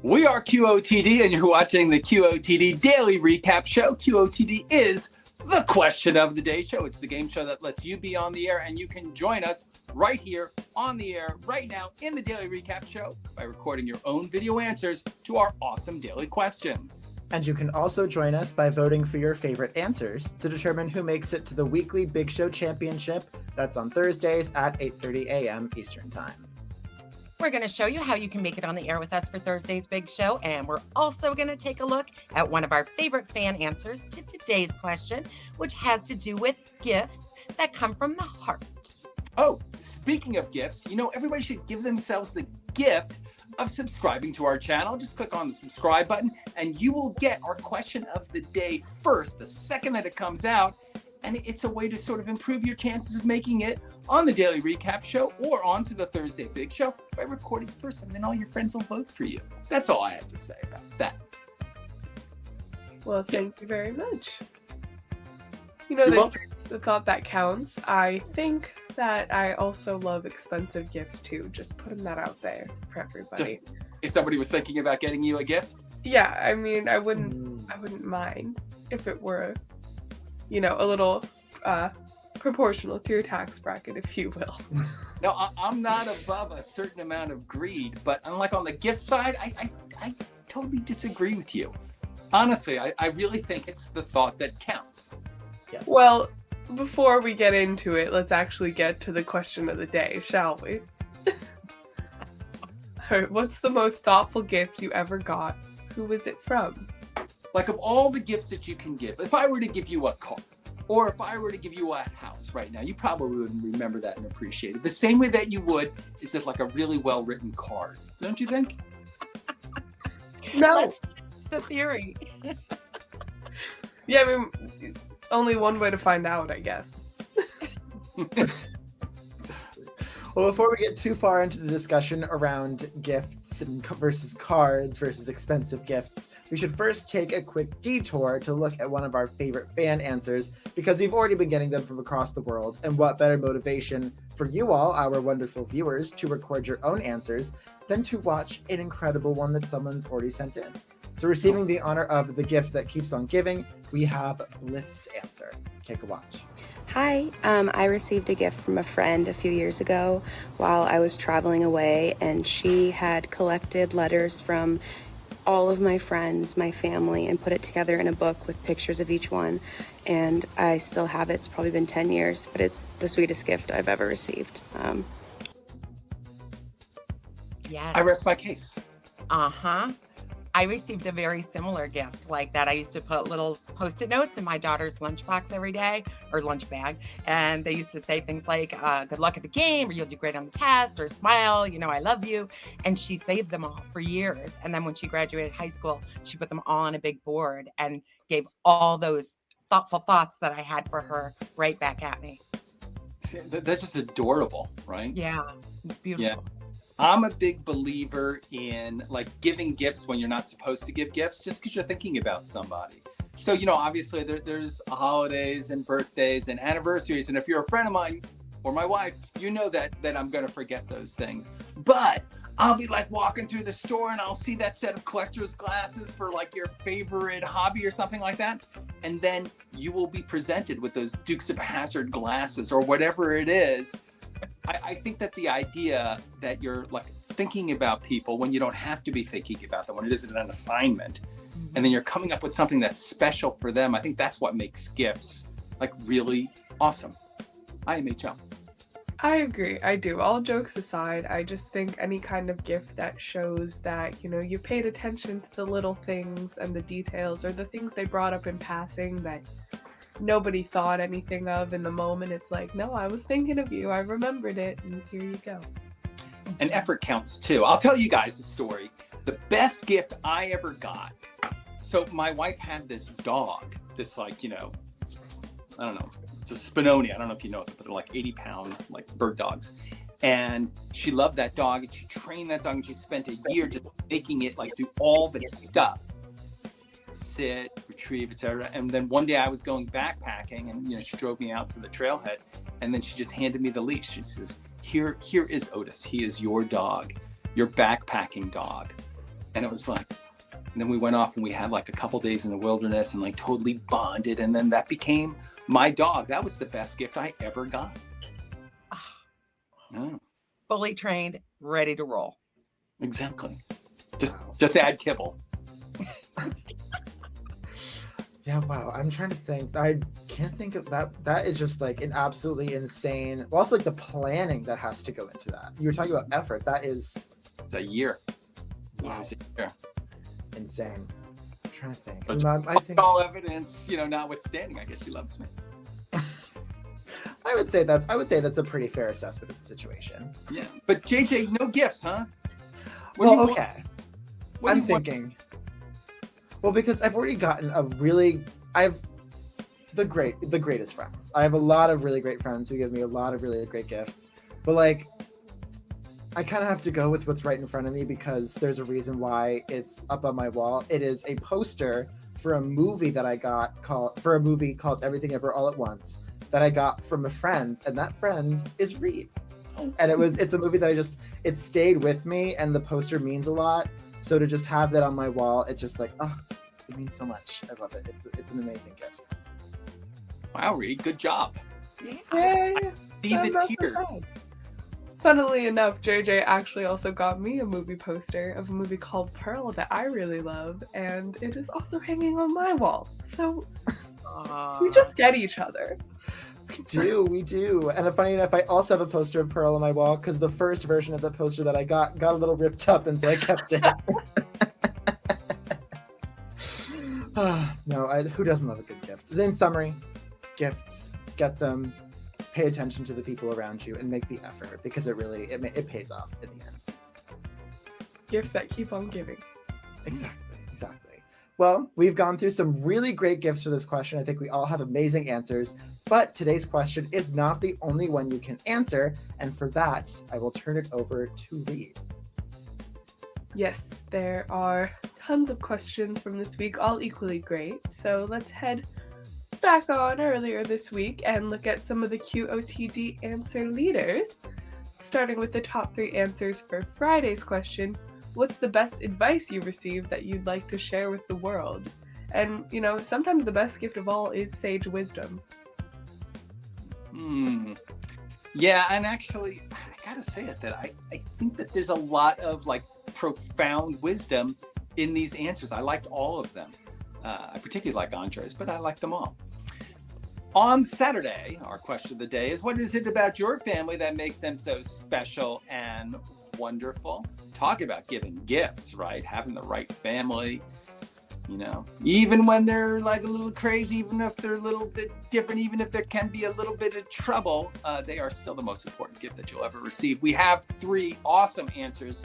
We are QOTD, and you're watching the QOTD Daily Recap Show. QOTD is the question of the day show. It's the game show that lets you be on the air, and you can join us right here on the air right now in the Daily Recap Show by recording your own video answers to our awesome daily questions. And you can also join us by voting for your favorite answers to determine who makes it to the weekly Big Show Championship. That's on Thursdays at 8:30 a.m. Eastern Time. We're going to show you how you can make it on the air with us for Thursday's Big Show. And we're also going to take a look at one of our favorite fan answers to today's question, which has to do with gifts that come from the heart. Oh, speaking of gifts, everybody should give themselves the gift of subscribing to our channel. Just click on the subscribe button and you will get our question of the day first, the second that it comes out. And it's a way to sort of improve your chances of making it on the Daily Recap Show or onto the Thursday Big Show by recording first, and then all your friends will vote for you. That's all I have to say about that. Well, thank you very much. There's the thought that counts. I think that I also love expensive gifts too. Just putting that out there for everybody. If somebody was thinking about getting you a gift? Yeah, I mean, I wouldn't mind if it were, a little proportional to your tax bracket, if you will. No, I'm not above a certain amount of greed, but unlike on the gift side, I totally disagree with you. Honestly, I really think it's the thought that counts. Yes. Well, before we get into it, let's actually get to the question of the day, shall we? All right, what's the most thoughtful gift you ever got? Who was it from? Like, of all the gifts that you can give, if I were to give you a car, or if I were to give you a house right now, you probably wouldn't remember that and appreciate it. The same way that you would is if like a really well-written card. Don't you think? No. Let's test the theory. Yeah, I mean, only one way to find out, I guess. Well, before we get too far into the discussion around gifts versus cards versus expensive gifts, we should first take a quick detour to look at one of our favorite fan answers, because we've already been getting them from across the world, and what better motivation for you all, our wonderful viewers, to record your own answers than to watch an incredible one that someone's already sent in. So receiving the honor of the gift that keeps on giving, we have Blith's answer. Let's take a watch. Hi, I received a gift from a friend a few years ago while I was traveling away, and she had collected letters from all of my friends, my family, and put it together in a book with pictures of each one, and I still have it. It's probably been 10 years, but it's the sweetest gift I've ever received. Yes. I rest my case. Uh-huh. I received a very similar gift like that. I used to put little Post-it notes in my daughter's lunchbox every day, or lunch bag. And they used to say things like, good luck at the game, or you'll do great on the test, or smile, I love you. And she saved them all for years. And then when she graduated high school, she put them all on a big board and gave all those thoughtful thoughts that I had for her right back at me. That's just adorable, right? Yeah, it's beautiful. Yeah. I'm a big believer in like giving gifts when you're not supposed to give gifts, just because you're thinking about somebody. So, obviously there's holidays and birthdays and anniversaries. And if you're a friend of mine or my wife, you know that I'm going to forget those things. But I'll be like walking through the store and I'll see that set of collector's glasses for like your favorite hobby or something like that. And then you will be presented with those Dukes of Hazzard glasses or whatever it is. I think that the idea that you're like thinking about people when you don't have to be thinking about them, when it isn't an assignment, and then you're coming up with something that's special for them, I think that's what makes gifts like really awesome. IMHL. I agree. I do. All jokes aside, I just think any kind of gift that shows that, you paid attention to the little things and the details, or the things they brought up in passing that nobody thought anything of in the moment. It's like, no, I was thinking of you. I remembered it. And here you go. And effort counts too. I'll tell you guys a story. The best gift I ever got. So my wife had this dog, this like, I don't know. It's a Spinoni. I don't know if you know it, but they're like 80-pound like bird dogs. And she loved that dog and she trained that dog and she spent a year just making it like do all the stuff. Sit, retrieve, etc. And then one day I was going backpacking and she drove me out to the trailhead and then she just handed me the leash. She says, here is Otis. He is your dog, your backpacking dog. And it was like, and then we went off and we had like a couple days in the wilderness and like totally bonded. And then that became my dog. That was the best gift I ever got. Oh, Fully trained, ready to roll. exactly. Just add kibble. Yeah, wow. I'm trying to think. I can't think of that. That is just like an absolutely insane. Well, also like the planning that has to go into that. You were talking about effort. That is It's a year. Wow. It's a year. insane. I'm trying to think. But I think all evidence, notwithstanding, I guess she loves me. I would say that's a pretty fair assessment of the situation. Yeah. But JJ, no gifts, huh? Well, okay. What do I'm you want? thinking. Well, because I've already gotten the greatest friends. I have a lot of really great friends who give me a lot of really great gifts. But like, I kind of have to go with what's right in front of me because there's a reason why it's up on my wall. It is a poster for a movie that I got called Everything Ever All at Once that I got from a friend, and that friend is Reed. And it's a movie that it stayed with me, and the poster means a lot. So to just have that on my wall, it's just like, oh, it means so much. I love it. It's an amazing gift. Wow, Reed, good job. Yay! See I'm the not so tear. bad. Funnily enough, JJ actually also got me a movie poster of a movie called Pearl that I really love, and it is also hanging on my wall. So we just get each other. We do. And funny enough, I also have a poster of Pearl on my wall because the first version of the poster that I got a little ripped up, and so I kept it. No, who doesn't love a good gift? In summary, gifts, get them, pay attention to the people around you, and make the effort because it pays off in the end. Gifts that keep on giving. Exactly. Well, we've gone through some really great gifts for this question. I think we all have amazing answers, but today's question is not the only one you can answer, and for that, I will turn it over to Reed. Yes, there are tons of questions from this week, all equally great. So let's head back on earlier this week and look at some of the QOTD answer leaders. Starting with the top 3 answers for Friday's question, what's the best advice you received that you'd like to share with the world? And, sometimes the best gift of all is sage wisdom. Yeah, and actually, I gotta say it that I think that there's a lot of like profound wisdom in these answers. I liked all of them. I particularly like Andre's, but I like them all. On Saturday, our question of the day is, what is it about your family that makes them so special and wonderful? Talk about giving gifts, right? Having the right family, even when they're like a little crazy, even if they're a little bit different, even if there can be a little bit of trouble, they are still the most important gift that you'll ever receive. We have 3 awesome answers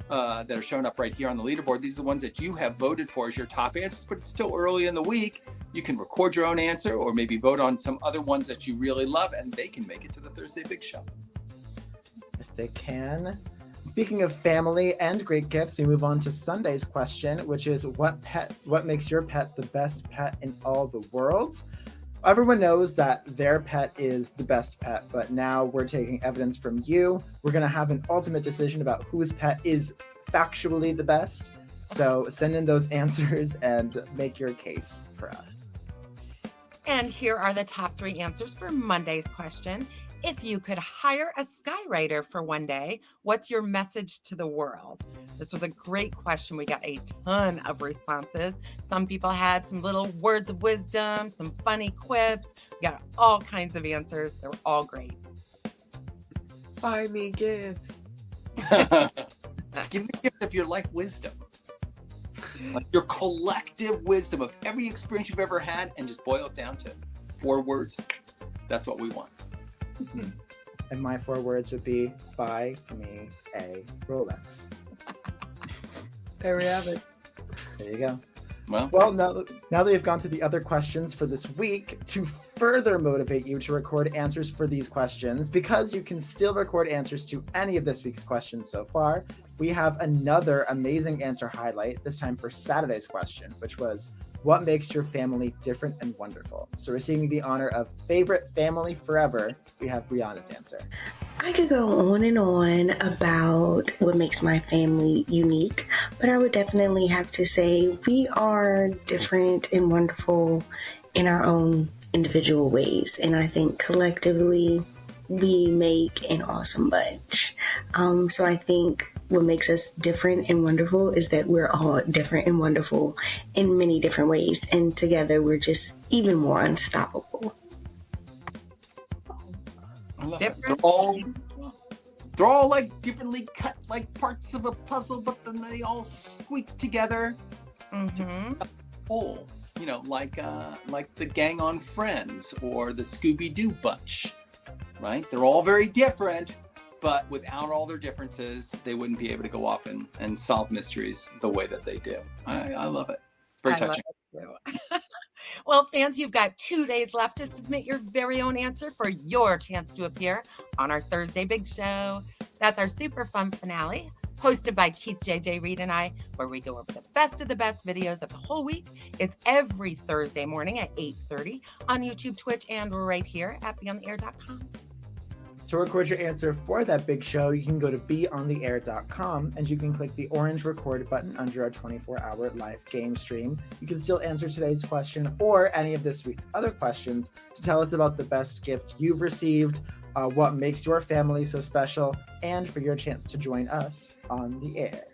that are showing up right here on the leaderboard. These are the ones that you have voted for as your top answers, but it's still early in the week. You can record your own answer or maybe vote on some other ones that you really love, and they can make it to the Thursday Big Show. Yes, they can. Speaking of family and great gifts, we move on to Sunday's question, which is what makes your pet the best pet in all the world? Everyone knows that their pet is the best pet, but now we're taking evidence from you. We're going to have an ultimate decision about whose pet is factually the best. So send in those answers and make your case for us. And here are the top 3 answers for Monday's question. If you could hire a skywriter for one day, what's your message to the world? This was a great question. We got a ton of responses. Some people had some little words of wisdom, some funny quips. We got all kinds of answers. They were all great. Buy me gifts. Give the gift of your life wisdom. Like your collective wisdom of every experience you've ever had, and just boil it down to 4 words. That's what we want. And my 4 words would be, buy me a Rolex. There we have it. There you go. Well, now that we've gone through the other questions for this week, to further motivate you to record answers for these questions, because you can still record answers to any of this week's questions so far, we have another amazing answer highlight, this time for Saturday's question, which was, what makes your family different and wonderful? So receiving the honor of favorite family forever, we have Brianna's answer. I could go on and on about what makes my family unique, but I would definitely have to say we are different and wonderful in our own individual ways. And I think collectively we make an awesome bunch. So I think what makes us different and wonderful is that we're all different and wonderful in many different ways. And together we're just even more unstoppable. I love it. Different. They're all like differently cut like parts of a puzzle, but then they all squeak together Mm-hmm. to a whole. You know, like the gang on Friends or the Scooby-Doo bunch, right? They're all very different, but without all their differences, they wouldn't be able to go off and solve mysteries the way that they do. I love it. It's very touching. Love it too. Well, fans, you've got 2 days left to submit your very own answer for your chance to appear on our Thursday Big Show. That's our super fun finale, hosted by Keith JJ Reed and I, where we go over the best of the best videos of the whole week. It's every Thursday morning at 8:30 on YouTube, Twitch, and right here at beyondtheair.com. To record your answer for that big show, you can go to beyondtheair.com and you can click the orange record button under our 24-hour live game stream. You can still answer today's question or any of this week's other questions to tell us about the best gift you've received, what makes your family so special, and for your chance to join us on the air.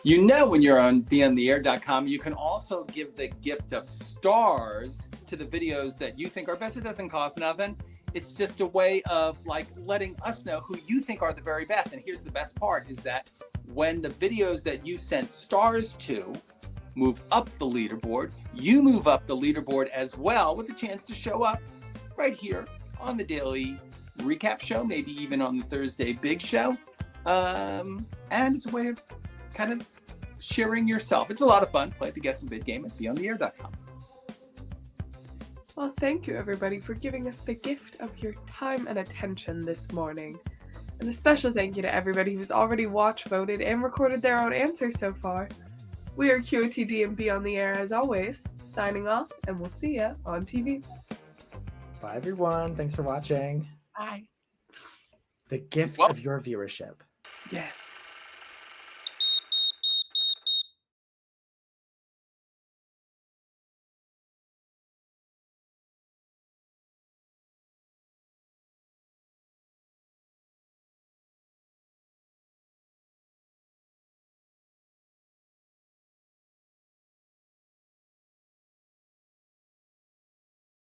You know, when you're on beyondtheair.com, you can also give the gift of stars to the videos that you think are best. It doesn't cost nothing. It's just a way of like letting us know who you think are the very best. And here's the best part is that when the videos that you sent stars to move up the leaderboard, you move up the leaderboard as well with a chance to show up right here on the daily recap show, maybe even on the Thursday Big Show. And it's a way of kind of sharing yourself. It's a lot of fun. Play the Guess and Bid game at beyondtheair.com. Well, thank you everybody for giving us the gift of your time and attention this morning. And a special thank you to everybody who's already watched, voted, and recorded their own answers so far. We are QOTD and Be On The Air as always, signing off, and we'll see ya on TV. Bye, everyone. Thanks for watching. Bye. The gift Well- of your viewership. Yes.